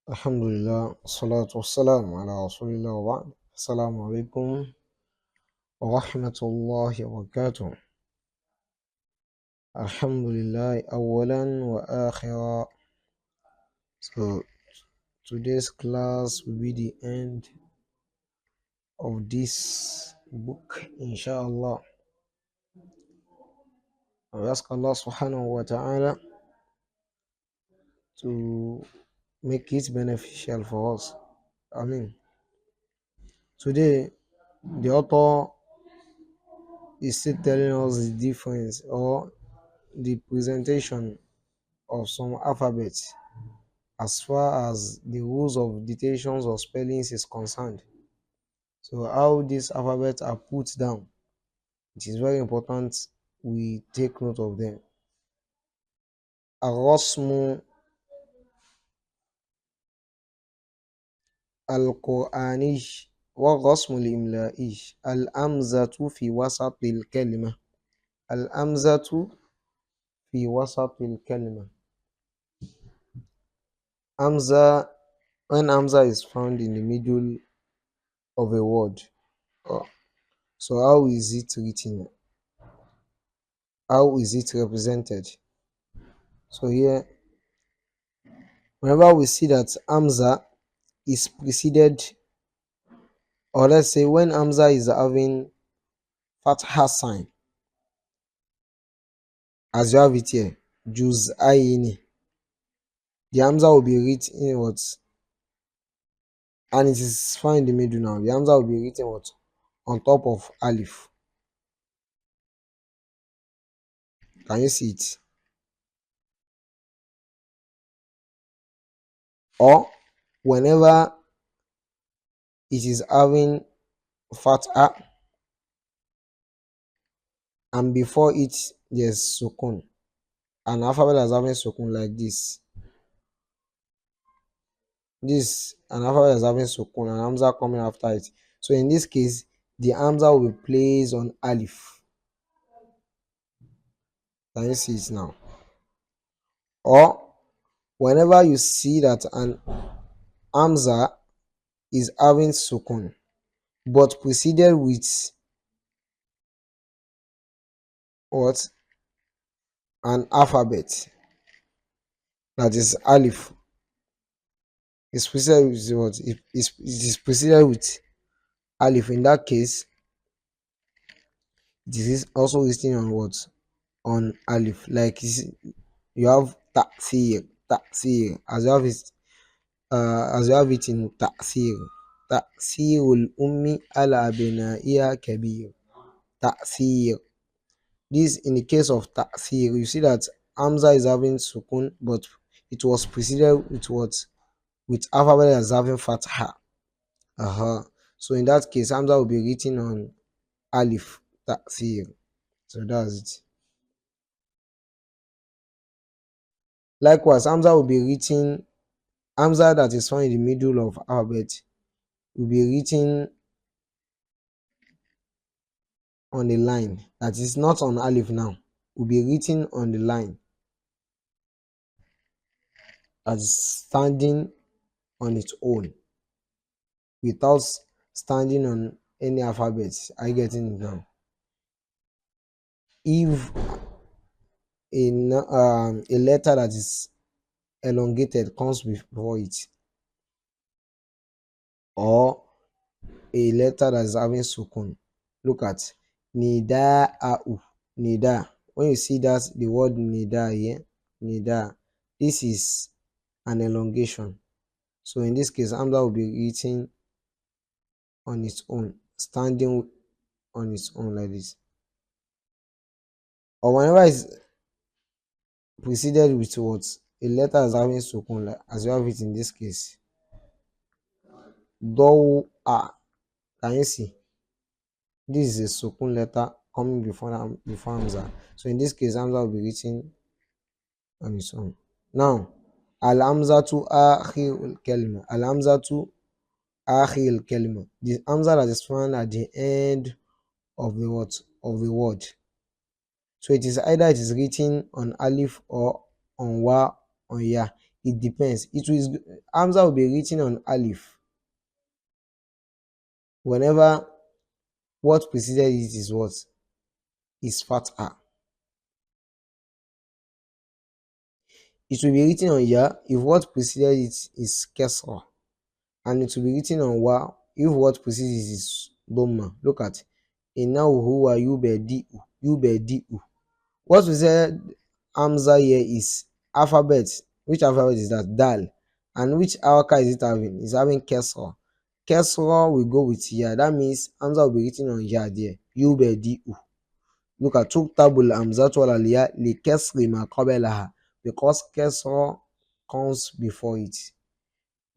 Alhamdulillah, salatu wassalam ala rasulillah wa ba'd. Assalamu alaykum warahmatullahi wabarakatuh. Alhamdulillah, awalan wa akhira. So, today's class will be the end of this book, inshallah. I ask Allah subhanahu wa ta'ala to make it beneficial for us. Ameen. Today, the author is still telling us the difference or the presentation of some alphabets as far as the rules of dictations or spellings is concerned. So how these alphabets are put down, it is very important we take note of them. الرسم القرآني والرسم الإملائي الأمزة في وسط الكلمة الأمزة في وسط الكلمة. Hamza, when Hamza is found in the middle of a word, so how is it written? How is it represented? So here, whenever we see that Hamza is preceded, or let's say when Hamza is having Fatrah sign, as you have it here, Juz'aini, the Hamza will be written in what? And it is found in the middle now. The Hamza will be written what? On top of Alif. Can you see it? Or whenever it is having Fathah and before it there's Sukun, an alphabet that's having Sukun like this. An alphabet is having Sukun and Hamza coming after it. So in this case, the Hamza will be placed on Alif. Can you see it now? Or whenever you see that an Hamza is having Sukun but preceded with what? An alphabet that is Alif. It's preceded with what? It is preceded with Alif. In that case, this is also listing on what? On Alif. Like you have ta'thir, as you have it in ta'thirul ummi ala bina'iya kabir. Ta'thir. This in the case of ta'thir, you see that Hamza is having sukun, but it was preceded with what? With alphabet as having fatha. So in that case, Hamza will be written on Alif, ta'thir. So that's it. Likewise, Hamza will be written, Hamza that is found in the middle of alphabet will be written on the line. That is not on Alif now. Will be written on the line. That is standing on its own. Without standing on any alphabet. Are you getting it now? If a letter that is elongated comes before it, or a letter that is having sukun, look at nida'u, nida. When you see that the word nida here, nida, this is an elongation. So in this case, Hamza will be written on its own, standing on its own like this. Or whenever it's preceded with what? A letter is having sukun, like as you have it in this case. Dawa. Can you see? This is a sukun letter coming before Hamza. So in this case, Hamza will be written on its own. Now, al-hamzatu akhirul kalima. Al-hamzatu akhirul kalima. The Hamza that is found at the end of the word. So it is either it is written on Alif or on Wa, on Ya. It depends. Hamza will be written on alif whenever what preceded it is what? Is Fatrah. It will be written on ya if what preceded it is Kasra. And it will be written on wa if what precedes it is Dhamma. Look at Innahu huwa yubedi'u. What we said Hamza here is alphabet. Which alphabet is that? Dal. And which haraka is it having? It's having Kesra. Kesra will go with ya. That means Hamza will be written on ya there. Yubedi'u. Look at Tuktabul Hamzatu ala liya li kesri ma qablaha, because Kesra comes before it.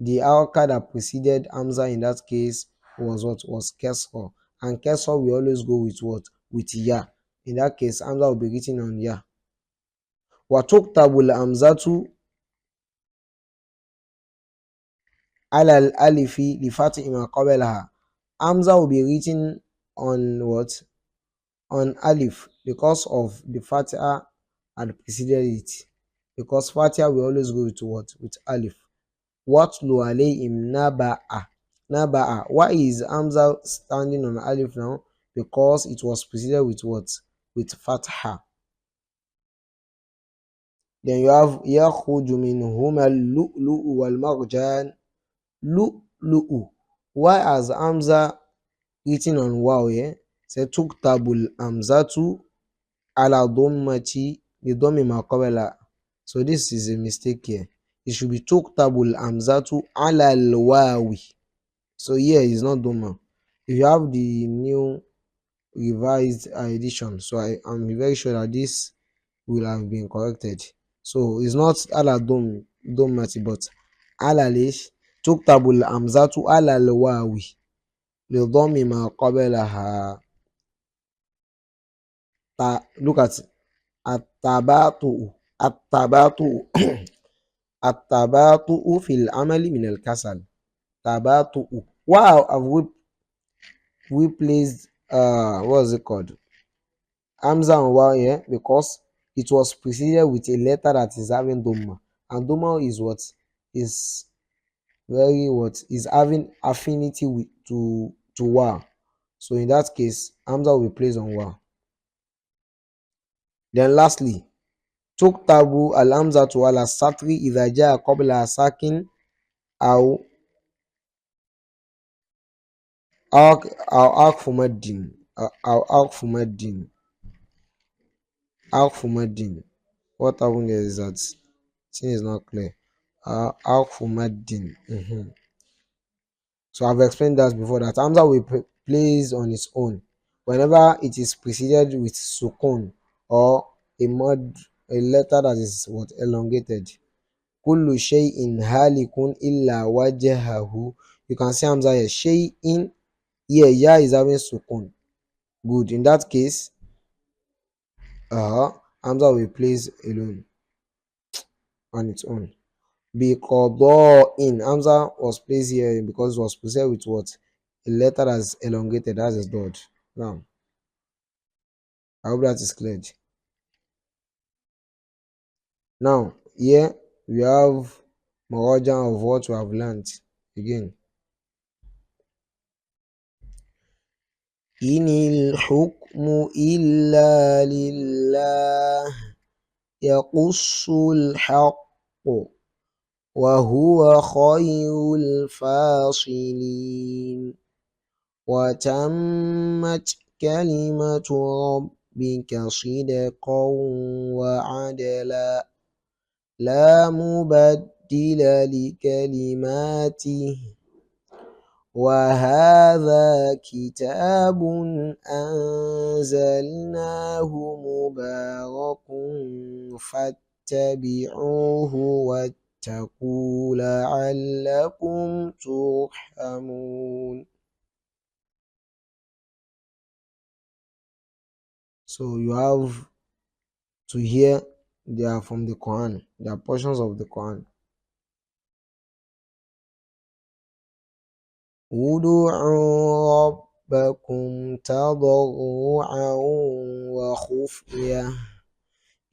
The haraka that preceded Hamza in that case was what? Was Kesra. And Kesra will always go with what? With ya. In that case, Hamza will be written on ya. Watuktabul Hamzatu ala al-alifi li fati ma qablaha. Hamza will be written on what? On alif, because of the Fatiha had preceded it. Because Fatiha will always go with what? With alif. Watlu alayhim naba'a. Naba'a. Why is Hamza standing on alif now? Because it was preceded with what? With Fatiha. Then you have yakhruju minhuma al-lu'lu'u wal-marjan. Lu'lu'u. Why has Hamza written on waw here? Say tuktabul hamzatu ala dhammati li dhammi ma qabla. So this is a mistake here. It should be tuktabul hamzatu ala al-wawi. So here is not dhamma. If you have the new revised edition, so I'm very sure that this will have been corrected. So it's not ala dhammati but ala lish tuktabul hamzatu ala al-wawi li dhammi ma qablaha. Look at التباطؤ التباطؤ التباطؤ في العمل من الكسل. تباطؤ. Wow, have we placed what is it called? Hamza on wow here because it was preceded with a letter that is having dhamma, and dhamma is what is very what is having affinity with to wow. So in that case, Hamza will be placed on wow. Then lastly, tuktabu al-hamzatu ala satri idha jaa qabla sakin aw harfu maddin aw harfu maddin. Harfu maddin. What happened there is that thing is not clear. Harfu maddin. So I've explained that before, that Hamza will place on its own whenever it is preceded with sukun or a letter that is what elongated. Kullu shay'in halikun illa wajhahu. You can see Hamza here. Shay'in here, ya is having sukun. Good. In that case, Hamza will place alone on its own. In Hamza was placed here because it was preceded with what? A letter that's elongated, as is dot. Now, I hope that is clear. Now, here we have Marajan of what we have learned again. Inil hukmu illa lillah yaqussul haqqu wa huwa khayrul fasilin wa tammat kalimatu rabbika sidqan wa adla la mubaddila li kalimatihi وهذا كتاب أنزلناه مبارك فاتبعوه واتقوا لعلكم ترحمون. So you have to hear they are from the Quran. They are portions of the Quran. ادعوا ربكم تضرعا وخفية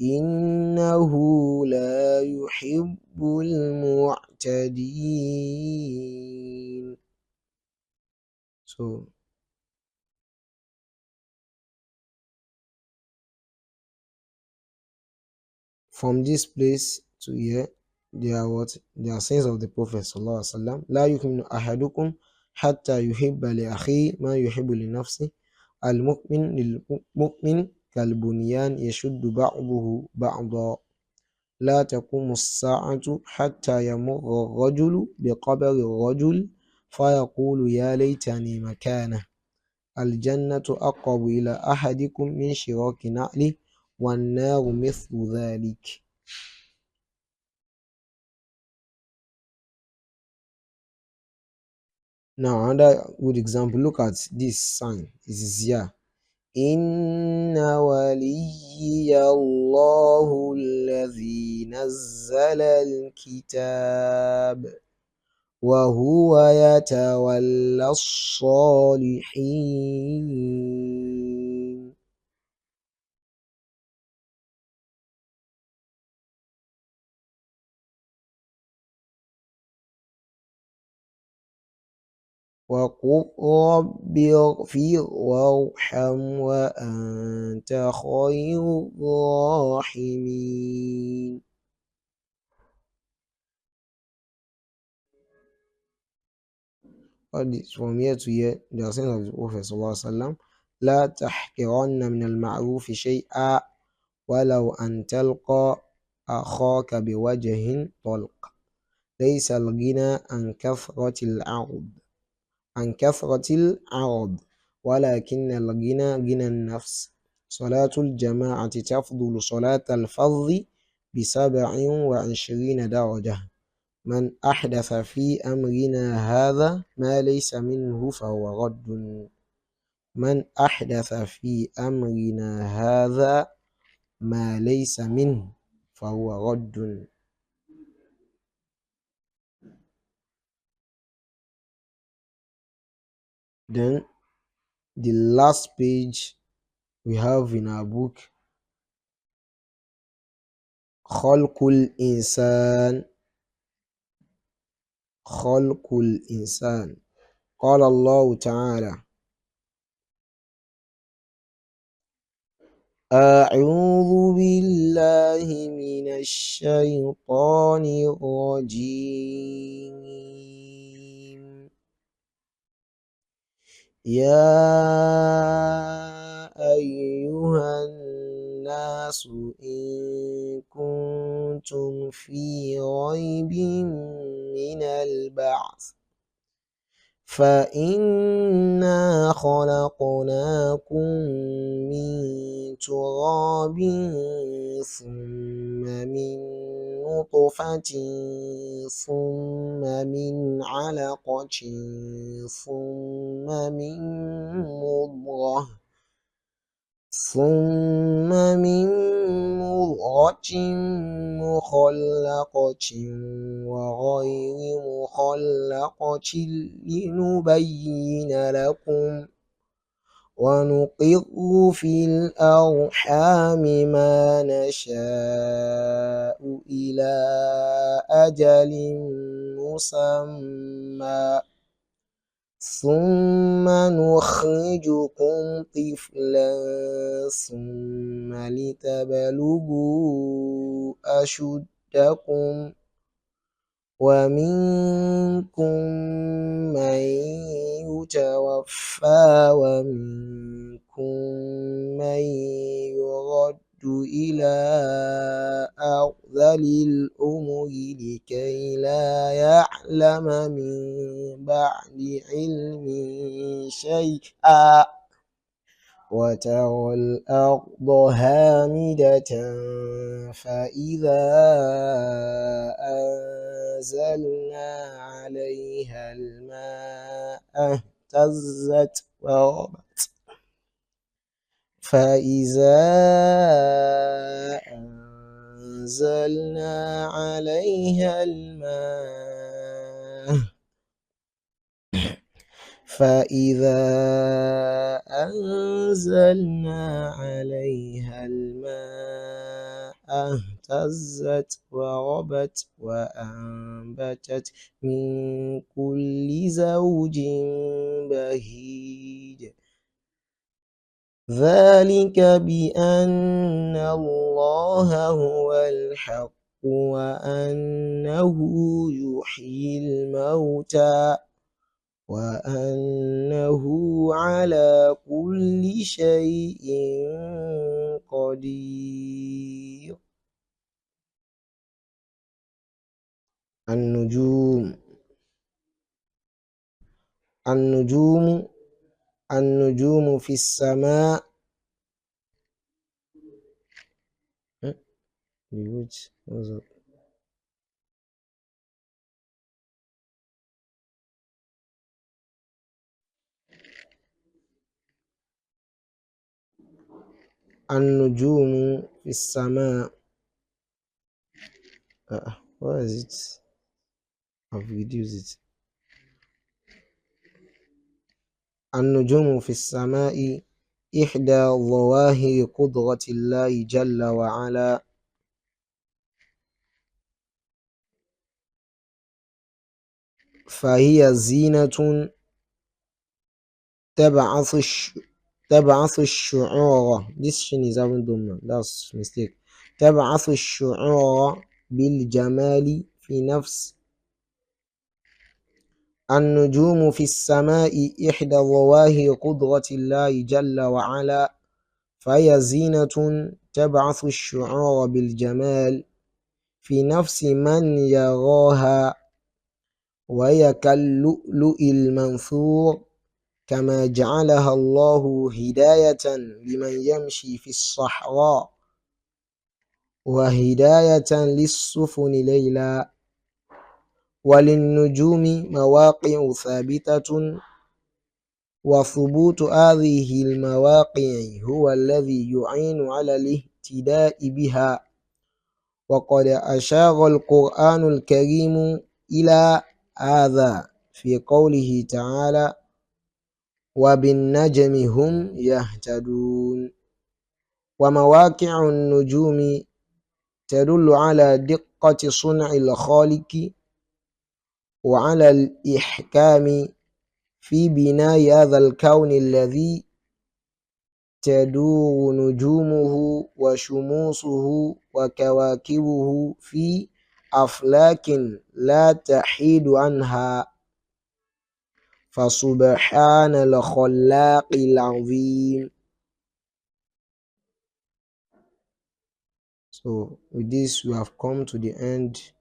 إنه لا يحب المعتدين. So from this place to here, they are what? They are sayings of the Prophet sallallahu alaihi wasallam. لا يؤمن أحدكم حتى يحب لأخيه ما يحب لنفسه. المؤمن للمؤمن كالبنيان يشد بعضه بعضا. لا تقوم الساعة حتى يمر الرجل بقبر الرجل فيقول يا ليتني مكانه. الجنة أقرب إلى أحدكم من شراك نعله والنار مثل ذلك. Now another good example, look at this sign. It is here. إن ولي الله الذي نزل الكتاب وهو يتولى الصالحين. وقل رب اغفر وارحم وأنت خير الراحمين. All this from here to here, the saying of the Prophet sallallahu alaihi wasallam, لا تحقرن من المعروف شيئا ولو أن تلقى أخاك بوجه طلق. ليس الغنى عن كثرة العرض ولكن الغنى غنى النفس. صلاة الجماعة تفضل صلاة الفرد ب27 درجة. من أحدث في أمرنا هذا ما ليس منه فهو رد. من أحدث في أمرنا هذا ما ليس منه فهو رد. Then the last page we have in our book, خلق الإنسان. خلق الإنسان. قال الله تعالى: أعوذ بالله من الشيطان الرجيم. يا أيها الناس إن كنتم في ريب من البعث فإنا خلقناكم من تراب ثم من نطفة ثم من علقة ثم من مضغة مخلقة وغير مخلقة لنبين لكم ونقر في الأرحام ما نشاء إلى أجل مسمى ثم نخرجكم طفلا ثم لتبلغوا أشدكم ومنكم من يتوفى ومنكم من يرد إلى أرذل الأمر لكي لا يعلم من بعد علم شيئا وترى الأرض هامدة فإذا أنزلنا عليها الماء اهتزت وربت فإذا أنزلنا عليها الماء اهتزت وربت وأنبتت من كل زوج بهيج ذلك بأن الله هو الحق وأنه يحيي الموتى وأنه على كل شيء قدير. النجوم النجوم النجوم في السماء. النجوم في السماء. What is it? I've reduced it. النجوم في السماء إحدى ظواهر قدرة الله جل وعلا، فهي زينة تبعث الشعور. This shin is having doma. That's mistake. تبعث الشعور بالجمال في نفس. النجوم في السماء إحدى ظواهر قدرة الله جل وعلا، فهي زينة تبعث الشعور بالجمال في نفس من يراها، وهي كاللؤلؤ المنثور، كما جعلها الله هداية لمن يمشي في الصحراء وهداية للسفن ليلا. وللنجوم مواقع ثابتة، وثبوت هذه المواقع هو الذي يعين على الاهتداء بها. وقد أشار القرآن الكريم إلى هذا في قوله تعالى: وبالنجم هم يهتدون. ومواقع النجوم تدل على دقة صنع الخالق وعلى الإحكام في بناء هذا الكون الذي تدور نجومه وشموسه وكواكبه في أفلاك لا تحيد عنها، فسبحان الخلاق العظيم. So with this we have come to the end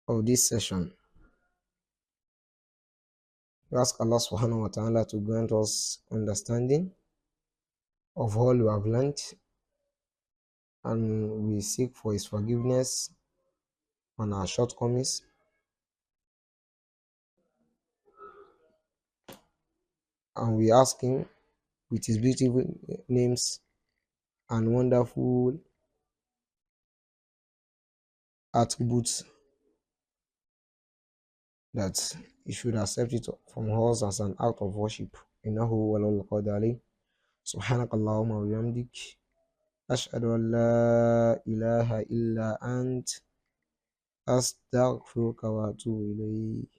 of this session. We ask Allah subhanahu wa ta'ala to grant us understanding of all we have learned, and we seek for His forgiveness on our shortcomings. And we ask Him with His beautiful names and wonderful attributes that He should accept it from us as an act of worship. Innahu waliyul qadri. Subhanakallahumma wa bihamdik. Ashhadu an la ilaha illa ant. Astaghfiruka wa atubu ilayk.